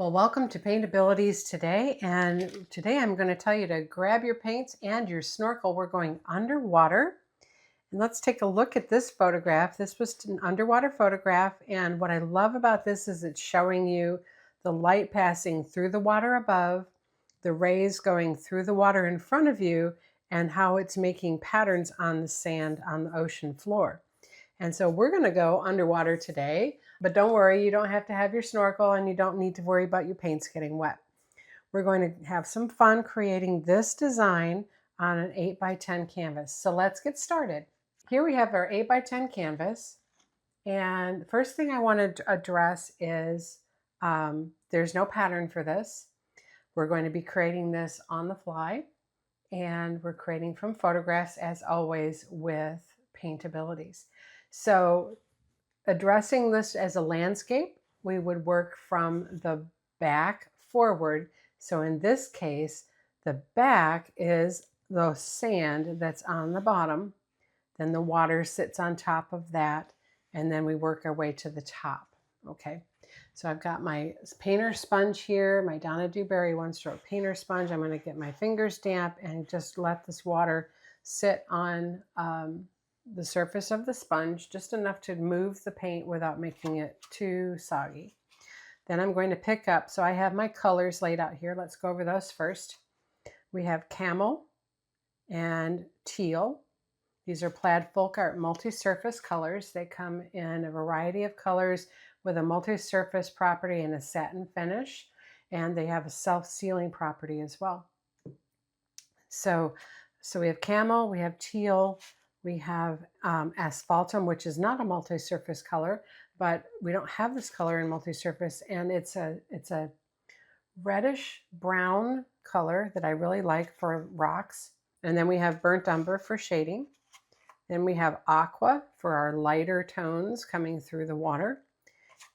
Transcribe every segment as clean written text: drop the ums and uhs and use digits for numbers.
Well, welcome to Paintabilities today, and today I'm going to tell you to grab your paints and your snorkel. We're going underwater, and let's take a look at this photograph. This was an underwater photograph, and what I love about this is it's showing you the light passing through the water above, the rays going through the water in front of you, and how it's making patterns on the sand on the ocean floor. And so we're going to go underwater today, but don't worry, you don't have to have your snorkel and you don't need to worry about your paints getting wet. We're going to have some fun creating this design on an 8x10 canvas. So let's get started. Here we have our 8x10 canvas. And the first thing I want to address is there's no pattern for this. We're going to be creating this on the fly, and we're creating from photographs as always with Paintabilities. So addressing this as a landscape, we would work from the back forward. So in this case, the back is the sand that's on the bottom. Then the water sits on top of that. And then we work our way to the top. Okay. So I've got my painter sponge here, my Donna Dewberry 1-stroke painter sponge. I'm going to get my fingers damp and just let this water sit on the surface of the sponge, just enough to move the paint without making it too soggy. Then I'm going to pick up, so I have my colors laid out here. Let's go over those first. We have Camel and Teal. These are Plaid FolkArt multi-surface colors. They come in a variety of colors with a multi-surface property and a satin finish, and they have a self-sealing property as well. So we have Camel, we have Teal, we have Asphaltum, which is not a multi-surface color, but we don't have this color in multi-surface, and it's a reddish brown color that I really like for rocks. And then we have Burnt Umber for shading. Then we have Aqua for our lighter tones coming through the water.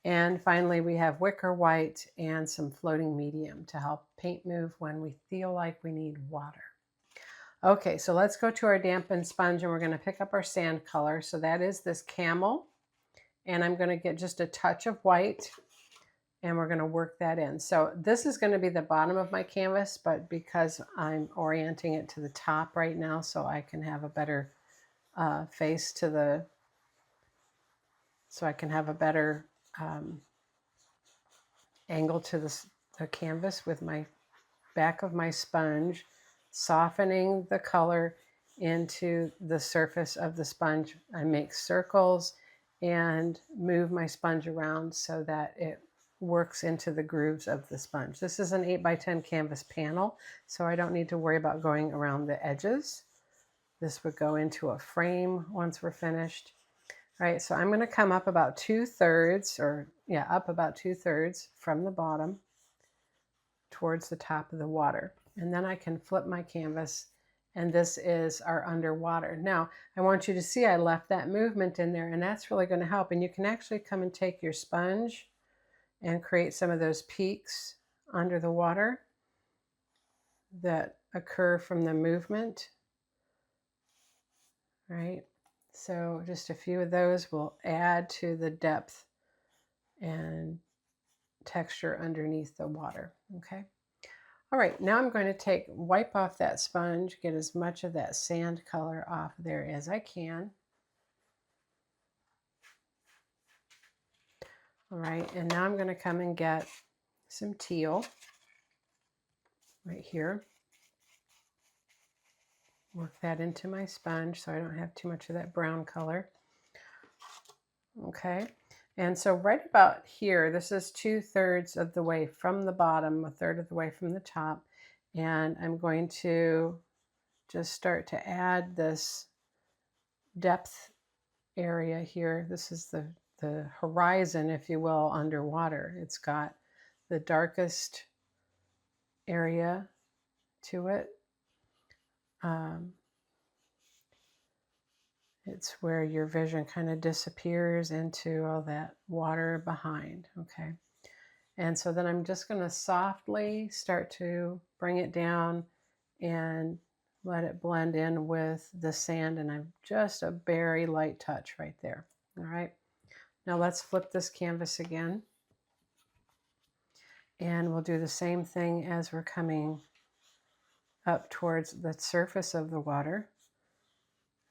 And finally, we have Wicker White and some floating medium to help paint move when we feel like we need water. Okay, so let's go to our dampened sponge, and we're going to pick up our sand color. So that is this Camel, and I'm going to get just a touch of white, and we're going to work that in. So this is going to be the bottom of my canvas, but because I'm orienting it to the top right now so I can have a better face to the, so I can have a better angle to the canvas with my back of my sponge, softening the color into the surface of the sponge. I make circles and move my sponge around so that it works into the grooves of the sponge. This is an 8x10 canvas panel, so I don't need to worry about going around the edges. This would go into a frame once we're finished. All right, so I'm going to come up about 2/3, up about 2/3 from the bottom towards the top of the water. And then I can flip my canvas, and this is our underwater. Now, I want you to see I left that movement in there, and that's really going to help. And you can actually come and take your sponge and create some of those peaks under the water that occur from the movement, right? So just a few of those will add to the depth and texture underneath the water, okay? All right, now I'm going to wipe off that sponge, get as much of that sand color off there as I can. All right, and now I'm going to come and get some teal right here. Work that into my sponge so I don't have too much of that brown color. Okay, and so right about here, this is 2/3 of the way from the bottom, 1/3 of the way from the top, and I'm going to just start to add this depth area here. This is the horizon, if you will, underwater. It's got the darkest area to it. It's where your vision kind of disappears into all that water behind, okay? And so then I'm just going to softly start to bring it down and let it blend in with the sand, and I'm just a very light touch right there, all right? Now let's flip this canvas again. And we'll do the same thing as we're coming up towards the surface of the water.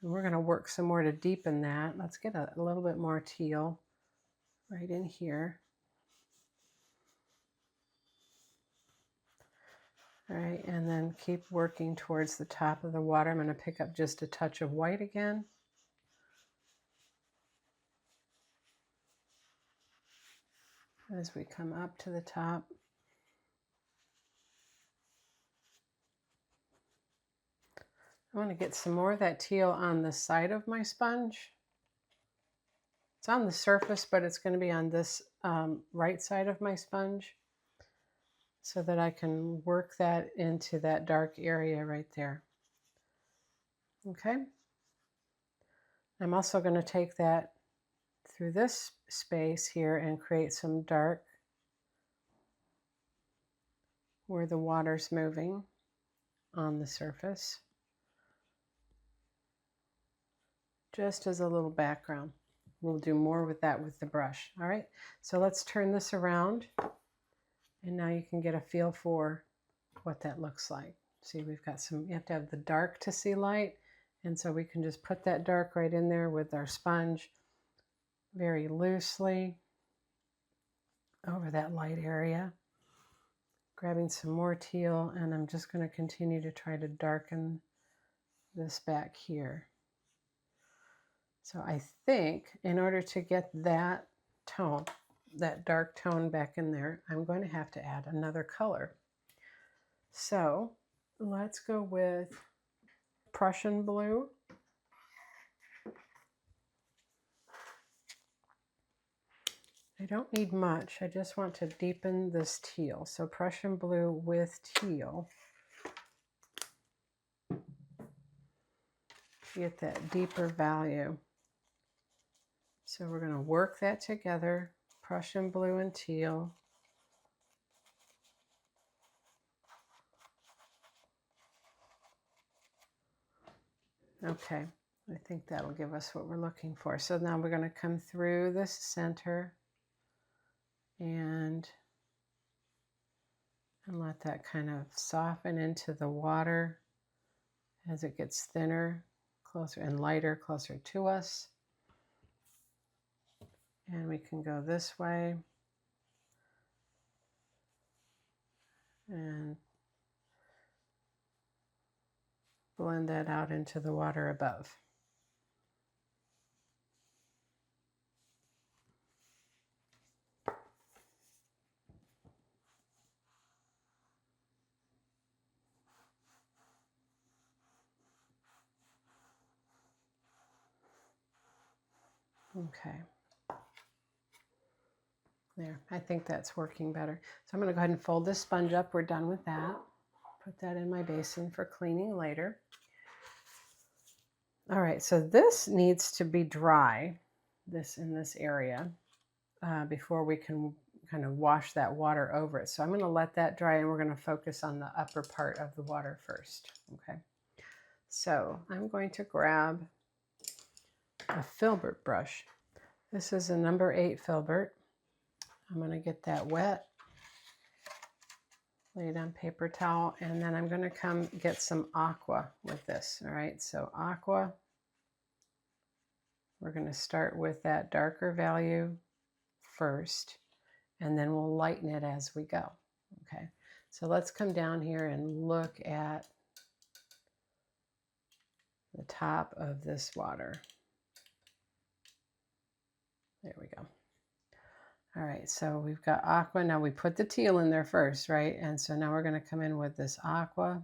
And we're going to work some more to deepen that. Let's get a little bit more teal right in here. All right, and then keep working towards the top of the water. I'm going to pick up just a touch of white again. As we come up to the top. I want to get some more of that teal on the side of my sponge. It's on the surface, but it's going to be on this right side of my sponge so that I can work that into that dark area right there. Okay. I'm also going to take that through this space here and create some dark where the water's moving on the surface, just as a little background. We'll do more with that with the brush. All right, so let's turn this around, and now you can get a feel for what that looks like. See, we've got some, you have to have the dark to see light, and so we can just put that dark right in there with our sponge very loosely over that light area. Grabbing some more teal, and I'm just going to continue to try to darken this back here. So I think in order to get that tone, that dark tone back in there, I'm going to have to add another color. So let's go with Prussian blue. I don't need much. I just want to deepen this teal. So Prussian blue with teal. Get that deeper value. So we're going to work that together, Prussian blue and teal. Okay, I think that'll give us what we're looking for. So now we're going to come through this center and let that kind of soften into the water as it gets thinner, closer and lighter, closer to us. And we can go this way and blend that out into the water above. Okay. There, I think that's working better. So I'm going to go ahead and fold this sponge up. We're done with that. Put that in my basin for cleaning later. All right, so this needs to be dry, this in this area, before we can kind of wash that water over it. So I'm going to let that dry, and we're going to focus on the upper part of the water first. Okay, so I'm going to grab a Filbert brush. This is a number 8 Filbert. I'm going to get that wet, lay it on paper towel, and then I'm going to come get some Aqua with this. All right, so Aqua, we're going to start with that darker value first, and then we'll lighten it as we go. Okay, so let's come down here and look at the top of this water. There we go. All right, so we've got Aqua. Now we put the teal in there first, right? And so now we're going to come in with this Aqua.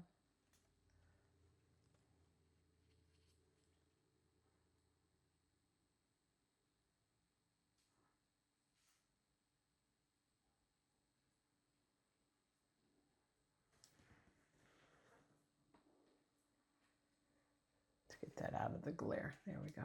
Let's get that out of the glare. There we go.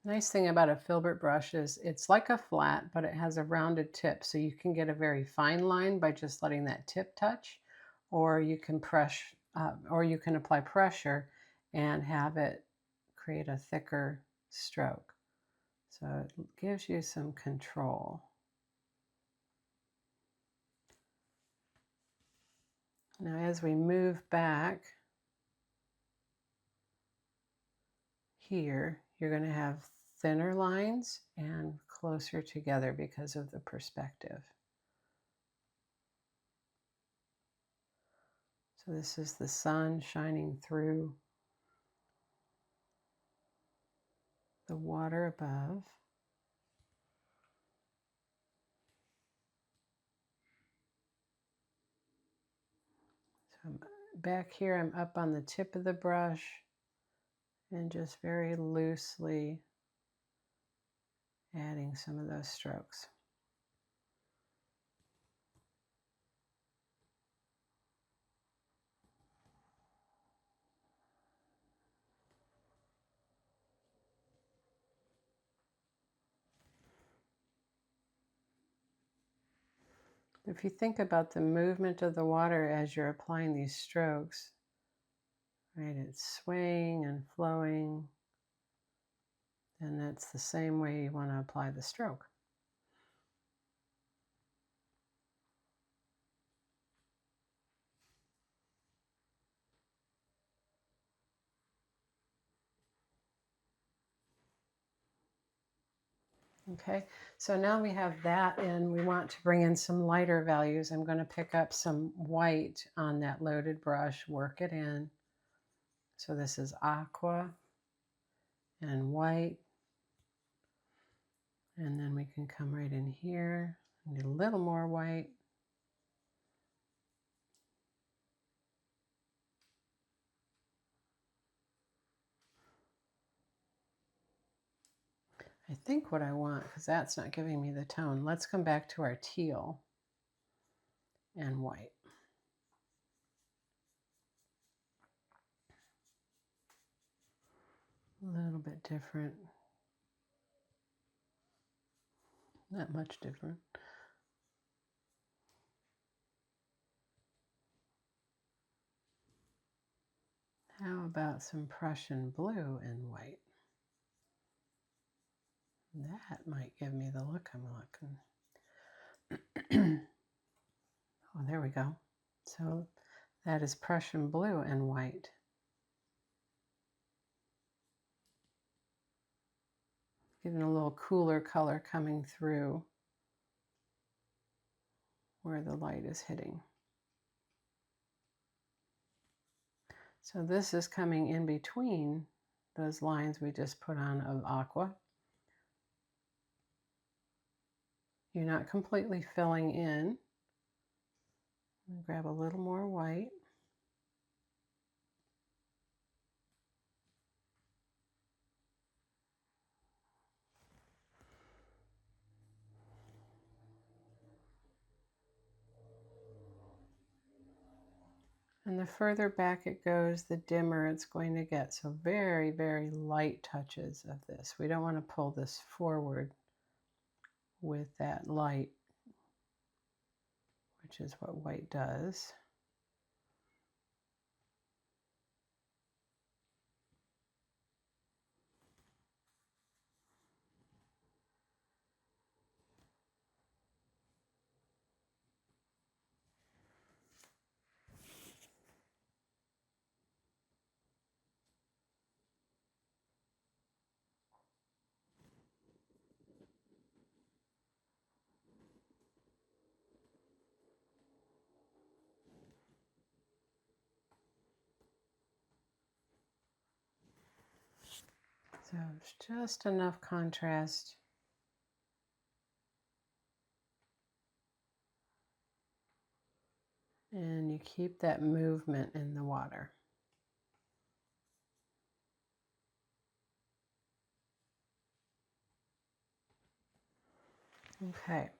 Nice thing about a filbert brush is it's like a flat, but it has a rounded tip. So you can get a very fine line by just letting that tip touch, or you can apply pressure and have it create a thicker stroke. So it gives you some control. Now as we move back here, you're going to have thinner lines and closer together because of the perspective. So this is the sun shining through the water above. So back here, I'm up on the tip of the brush and just very loosely adding some of those strokes. If you think about the movement of the water as you're applying these strokes, right, it's swaying and flowing, and that's the same way you want to apply the stroke. Okay, so now we have that and we want to bring in some lighter values. I'm going to pick up some white on that loaded brush, work it in. So this is Aqua and white. And then we can come right in here and get a little more white. I think what I want, because that's not giving me the tone, let's come back to our teal and white. A little bit different. Not much different. How about some Prussian blue and white? That might give me the look I'm looking. Oh, there we go. So that is Prussian blue and white. Getting a little cooler color coming through where the light is hitting. So this is coming in between those lines we just put on of Aqua. You're not completely filling in. Grab a little more white. And the further back it goes, the dimmer it's going to get. So very, very light touches of this. We don't want to pull this forward with that light, which is what white does. So it's just enough contrast. And you keep that movement in the water. Okay.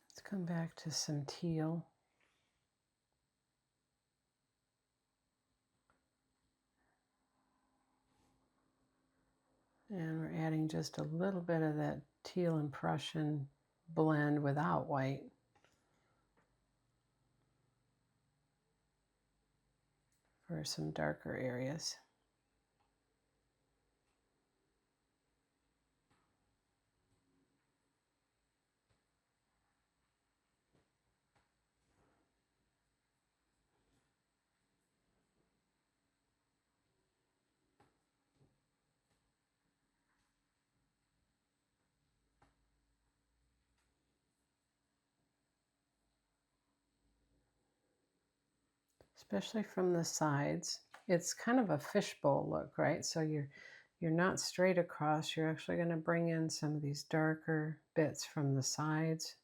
Let's come back to some teal. And we're adding just a little bit of that teal and Prussian blend without white. For some darker areas. Especially from the sides. It's kind of a fishbowl look, right? So you're not straight across. You're actually going to bring in some of these darker bits from the sides.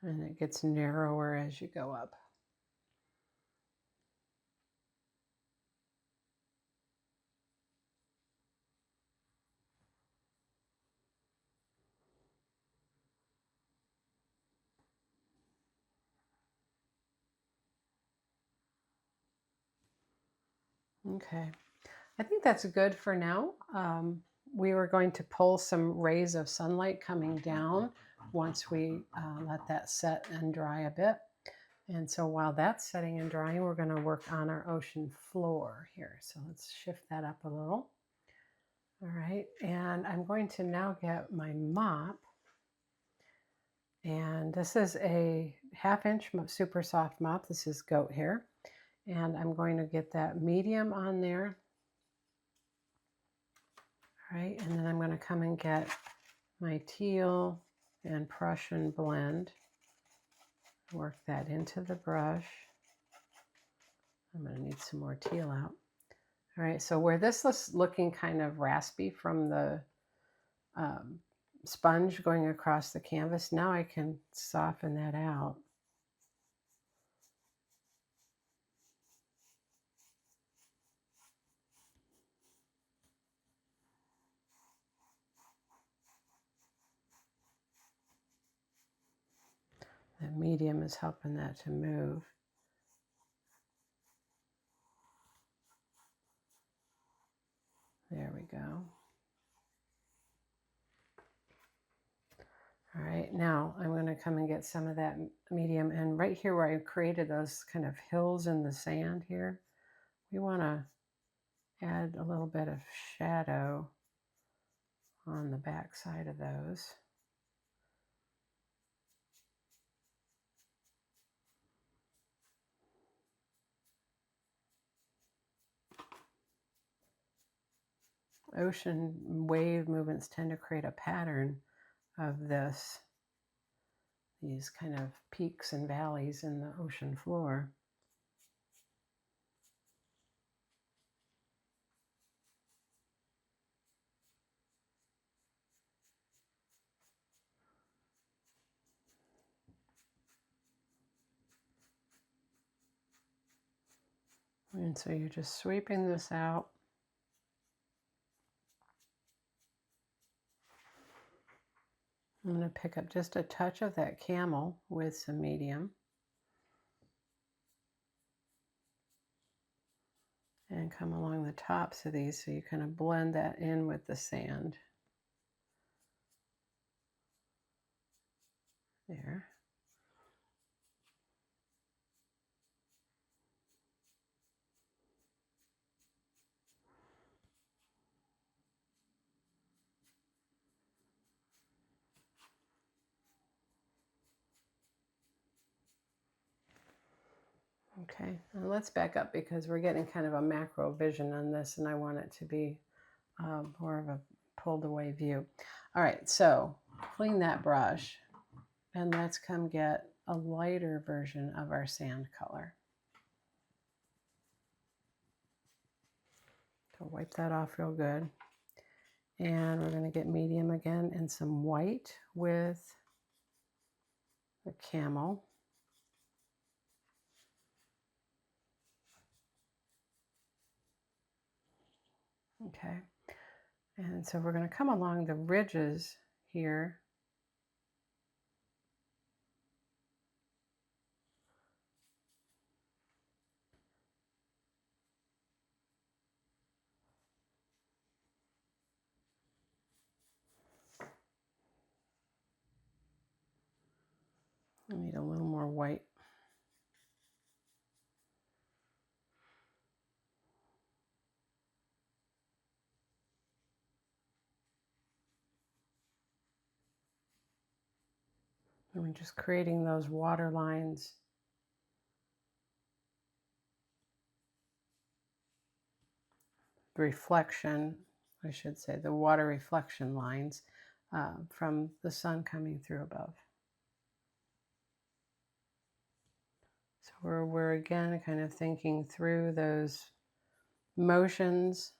And it gets narrower as you go up. Okay, I think that's good for now. We were going to pull some rays of sunlight coming down once we let that set and dry a bit. And so while that's setting and drying, we're going to work on our ocean floor here. So let's shift that up a little. All right, and I'm going to now get my mop. And this is a 1/2 inch super soft mop. This is goat hair. And I'm going to get that medium on there. All right, and then I'm going to come and get my teal and Prussian blend. Work that into the brush. I'm going to need some more teal out. All right, so where this is looking kind of raspy from the sponge going across the canvas, now I can soften that out. The medium is helping that to move. There we go. All right, now I'm going to come and get some of that medium, and right here where I created those kind of hills in the sand here, we want to add a little bit of shadow on the back side of those. Ocean wave movements tend to create a pattern of these kind of peaks and valleys in the ocean floor. And so you're just sweeping this out. I'm going to pick up just a touch of that camel with some medium. And come along the tops of these so you kind of blend that in with the sand. There. Okay, and let's back up because we're getting kind of a macro vision on this, and I want it to be more of a pulled away view. All right, so clean that brush, and let's come get a lighter version of our sand color. So wipe that off real good. And we're going to get medium again and some white with the camel. Okay, and so we're going to come along the ridges here. I need a little more white. And we're just creating those water lines. Reflection, I should say, the water reflection lines from the sun coming through above. So we're again kind of thinking through those motions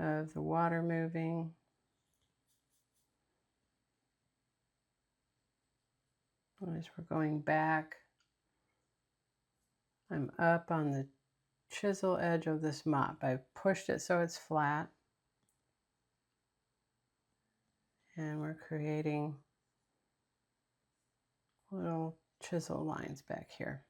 of the water moving. As we're going back, I'm up on the chisel edge of this mop. I've pushed it so it's flat. And we're creating little chisel lines back here.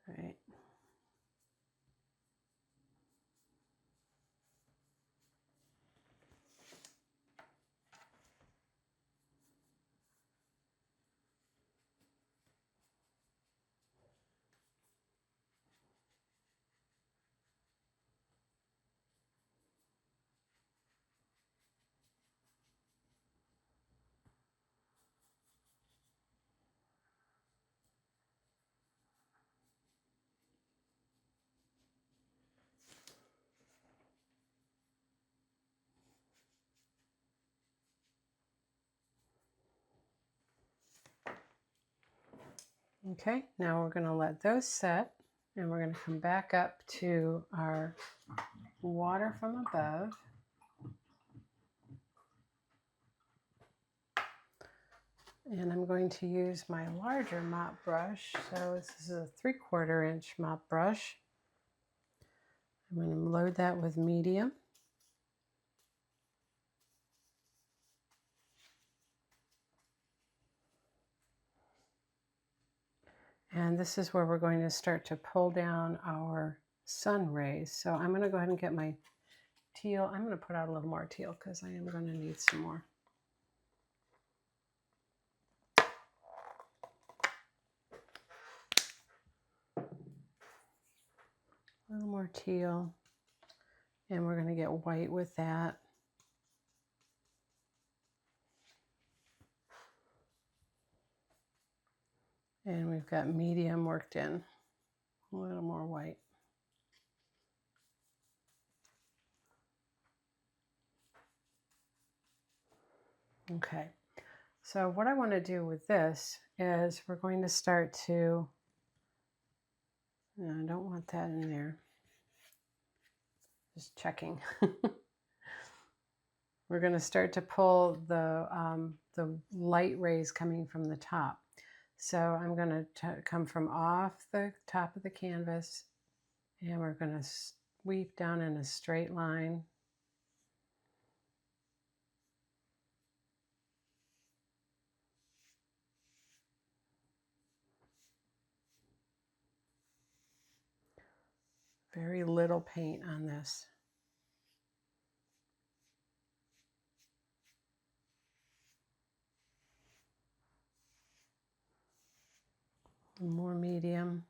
Right. Okay, now we're going to let those set, and we're going to come back up to our water from above. And I'm going to use my larger mop brush. So this is a 3/4 inch mop brush. I'm going to load that with medium. And this is where we're going to start to pull down our sun rays. So I'm going to go ahead and get my teal. I'm going to put out a little more teal because I am going to need some more. A little more teal. And we're going to get white with that. And we've got medium worked in. A little more white. Okay, so what I want to do with this is we're going to start to, no, I don't want that in there. Just checking. We're going to start to pull the light rays coming from the top. So I'm going to come from off the top of the canvas, and we're going to sweep down in a straight line. Very little paint on this. More medium.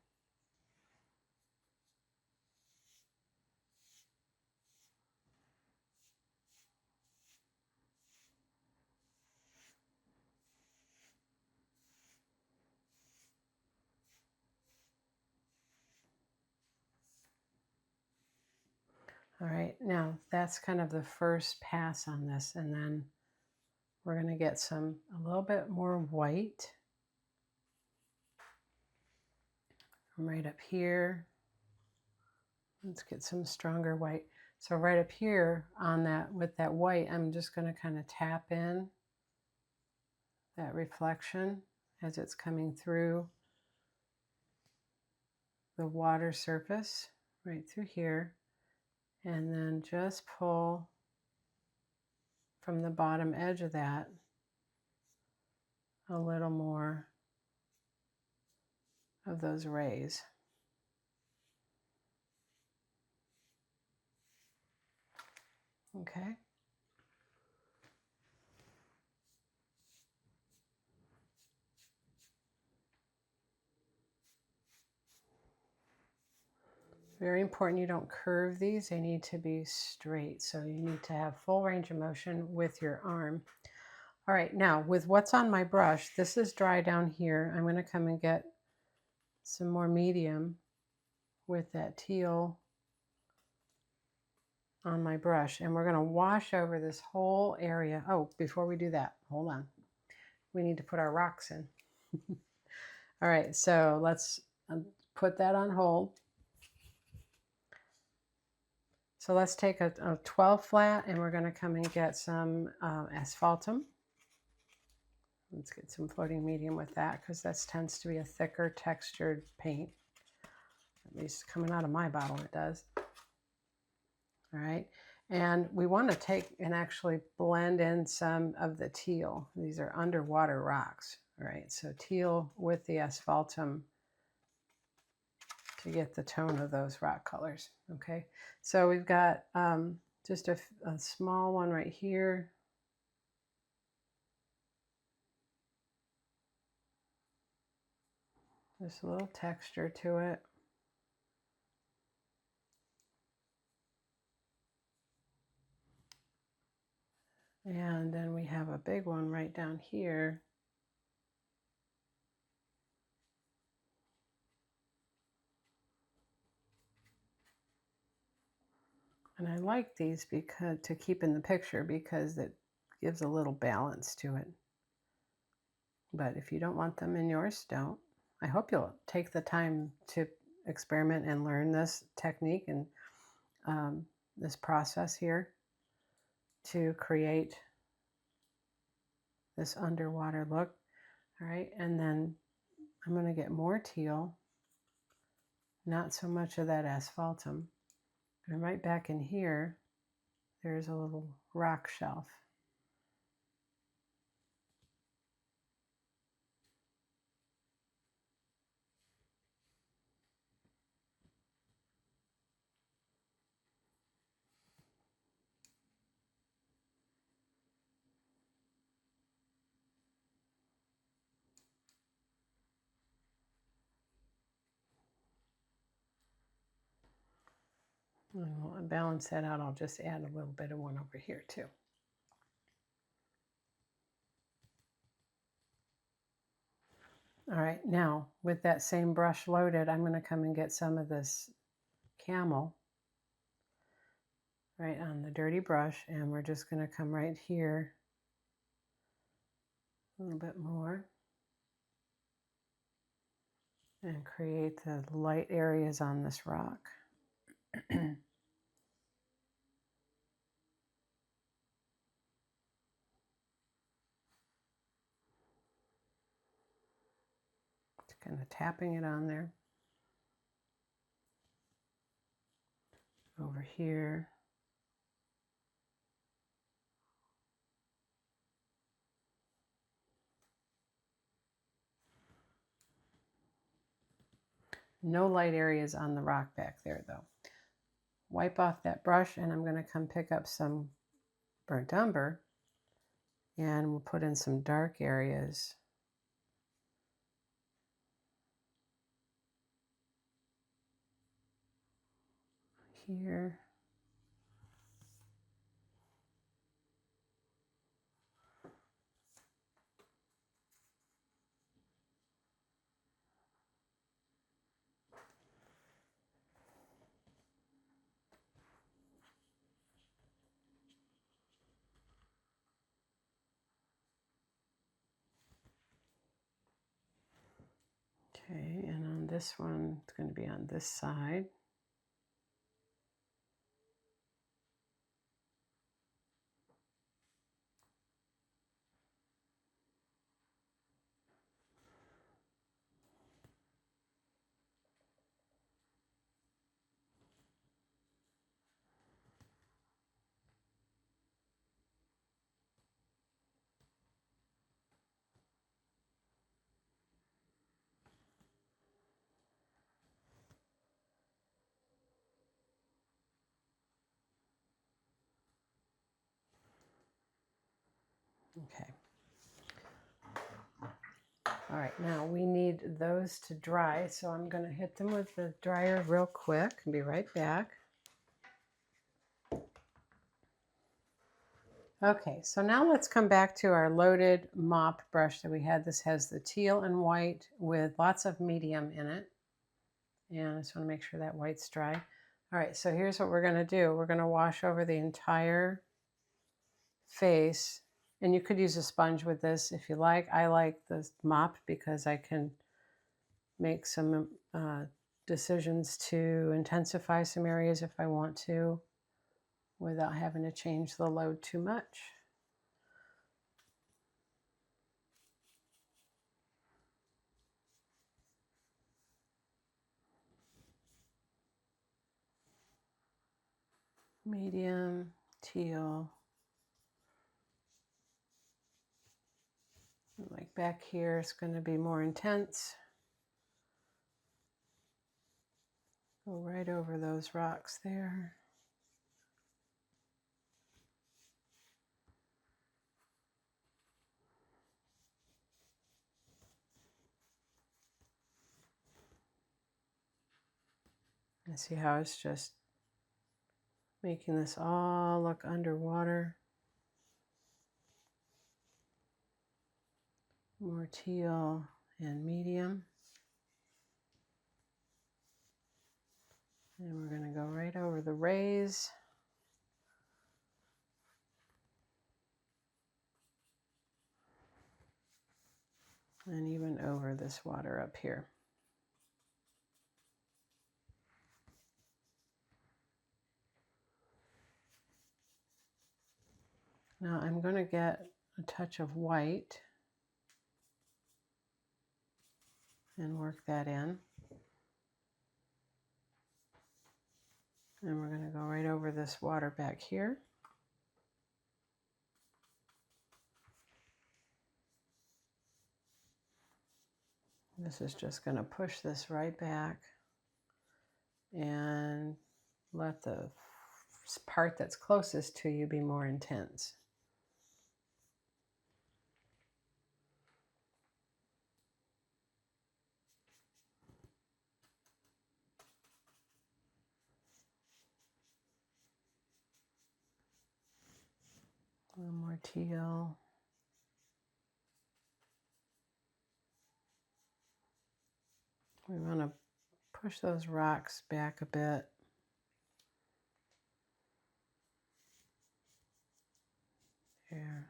All right, now that's kind of the first pass on this, and then we're going to get a little bit more white from right up here. Let's get some stronger white. So right up here on that, with that white, I'm just going to kind of tap in that reflection as it's coming through the water surface right through here. And then just pull from the bottom edge of that a little more of those rays. Okay. Very important you don't curve these. They need to be straight. So you need to have full range of motion with your arm. All right, now with what's on my brush, this is dry down here. I'm going to come and get some more medium with that teal on my brush. And we're going to wash over this whole area. Oh, before we do that, hold on. We need to put our rocks in. All right, so let's put that on hold. So let's take a 12 flat and we're going to come and get some asphaltum. Let's get some floating medium with that because that tends to be a thicker textured paint. At least coming out of my bottle it does. All right, and we want to take and actually blend in some of the teal. These are underwater rocks. All right, so teal with the asphaltum to get the tone of those rock colors. Okay, so we've got just a small one right here. Just a little texture to it. And then we have a big one right down here. And I like these because to keep in the picture because it gives a little balance to it. But if you don't want them in yours, don't. I hope you'll take the time to experiment and learn this technique and this process here to create this underwater look. All right, and then I'm going to get more teal, not so much of that asphaltum. And right back in here, there's a little rock shelf. And we'll balance that out. I'll just add a little bit of one over here too. All right, now with that same brush loaded, I'm going to come and get some of this Camel right on the dirty brush, and we're just going to come right here a little bit more and create the light areas on this rock. Just kind of tapping it on there. Over here. No light areas on the rock back there though. Wipe off that brush and I'm going to come pick up some burnt umber and we'll put in some dark areas. Here. Okay, and on this one, it's going to be on this side. Okay. All right, now we need those to dry, so I'm going to hit them with the dryer real quick and be right back. Okay, so now let's come back to our loaded mop brush that we had. This has the teal and white with lots of medium in it. And I just want to make sure that white's dry. All right, so here's what we're going to do. We're going to wash over the entire face. And you could use a sponge with this if you like. I like the mop because I can make some decisions to intensify some areas if I want to without having to change the load too much. Medium, teal. Like back here, it's going to be more intense. Go right over those rocks there. And see how it's just making this all look underwater. More teal and medium. And we're going to go right over the rays. And even over this water up here. Now I'm going to get a touch of white and work that in. And we're going to go right over this water back here. This is just going to push this right back and let the part that's closest to you be more intense. A little more teal. We want to push those rocks back a bit. There.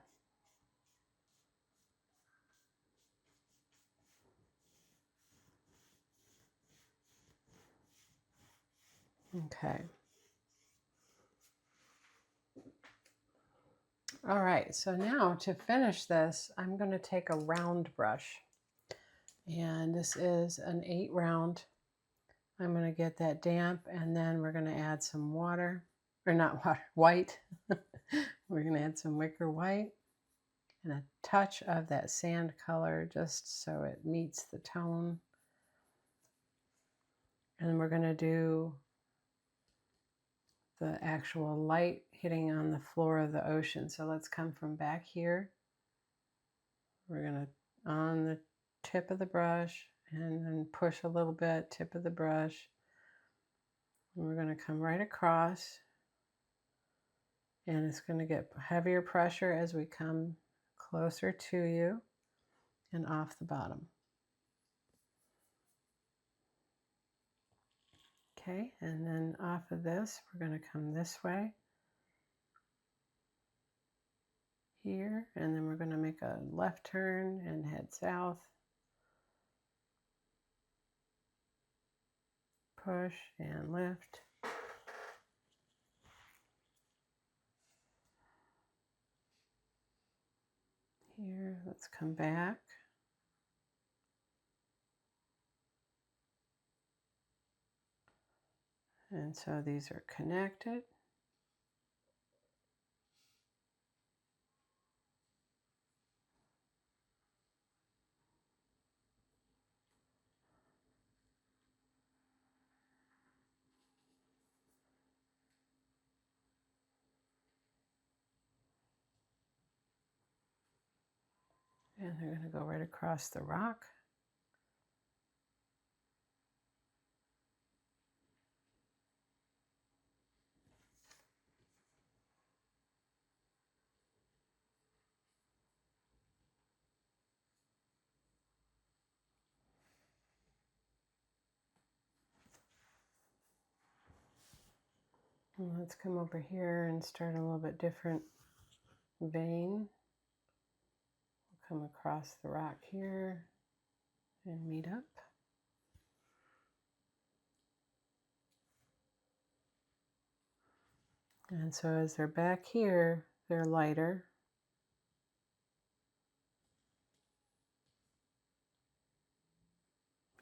Okay. All right, so now to finish this, I'm going to take a round brush. And this is an 8 round. I'm going to get that damp, and then we're going to add some water, or not water, white. We're going to add some wicker white and a touch of that sand color just so it meets the tone. And we're going to do the actual light hitting on the floor of the ocean. So let's come from back here. We're going to, on the tip of the brush, and then push a little bit, tip of the brush. And we're going to come right across. And it's going to get heavier pressure as we come closer to you and off the bottom. Okay, and then off of this, we're going to come this way, here, and then we're going to make a left turn and head south. Push and lift. Here, let's come back. And so these are connected. And they're going to go right across the rock. And let's come over here and start a little bit different vein. We'll come across the rock here and meet up. And so as they're back here, they're lighter.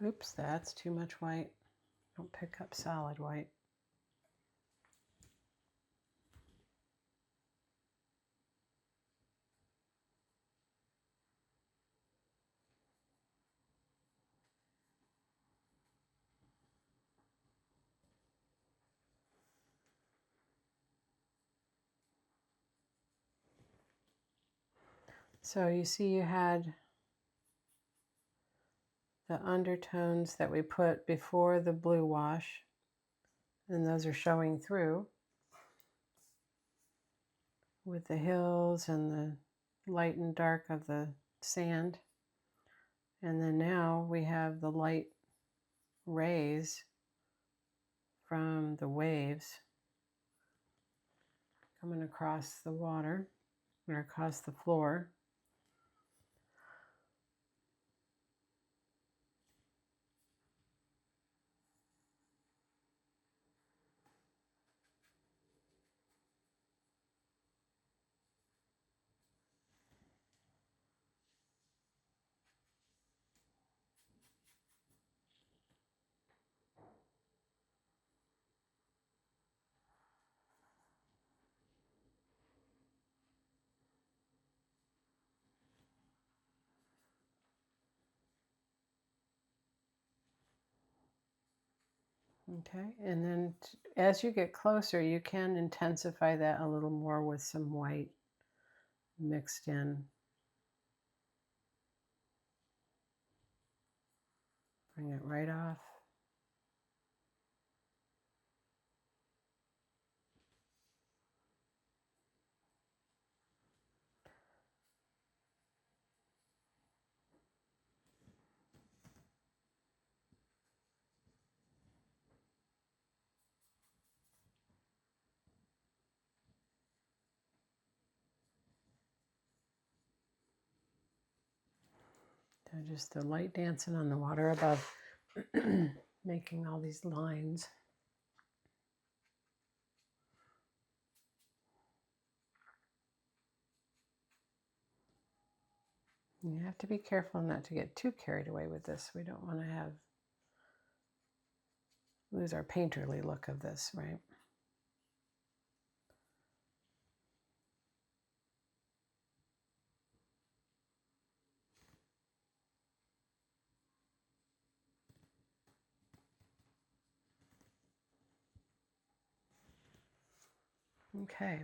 Oops, that's too much white. Don't pick up solid white. So you see you had the undertones that we put before the blue wash, and those are showing through with the hills and the light and dark of the sand. And then now we have the light rays from the waves coming across the water or across the floor. Okay, and then as you get closer, you can intensify that a little more with some white mixed in. Bring it right off. Just the light dancing on the water above, making all these lines. You have to be careful not to get too carried away with this. We don't want to lose our painterly look of this, right? Okay.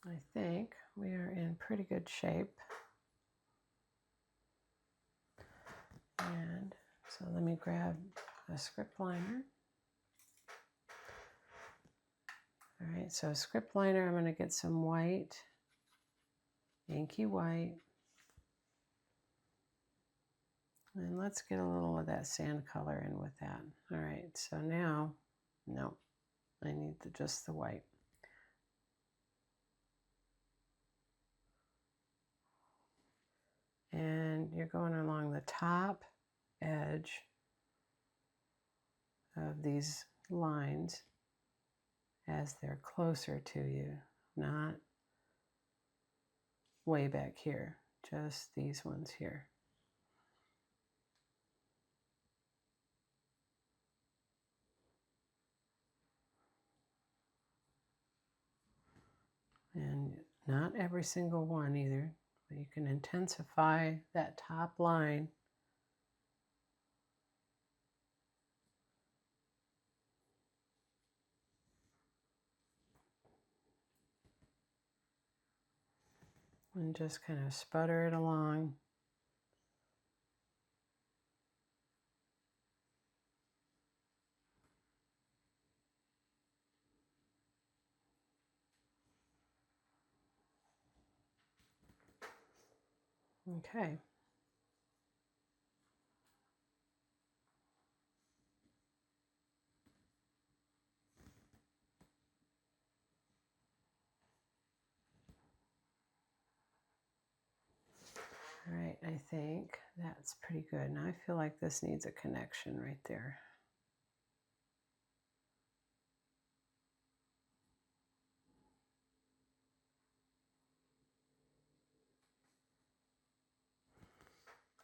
I think we are in pretty good shape. And so let me grab a script liner. All right, so script liner, I'm going to get some white, inky white. And let's get a little of that sand color in with that. All right, so now, no, I need just the white. And you're going along the top edge of these lines as they're closer to you, not way back here, just these ones here. And not every single one either, but you can intensify that top line. and just kind of sputter it along. Okay. All right, I think that's pretty good. Now I feel like this needs a connection right there.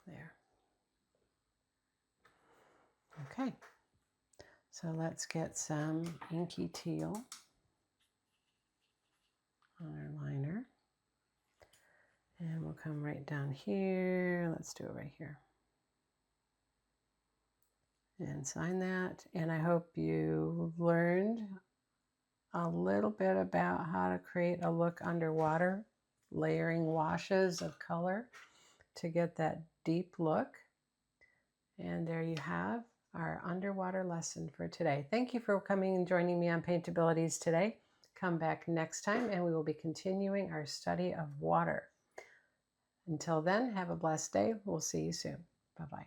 There. Okay, so let's get some inky teal on our liner. And we'll come right down here. Let's do it right here. And sign that. And I hope you learned a little bit about how to create a look underwater, layering washes of color to get that deep look. And there you have our underwater lesson for today. Thank you for coming and joining me on Paintabilities today. Come back next time and we will be continuing our study of water. Until then, have a blessed day. We'll see you soon. Bye-bye.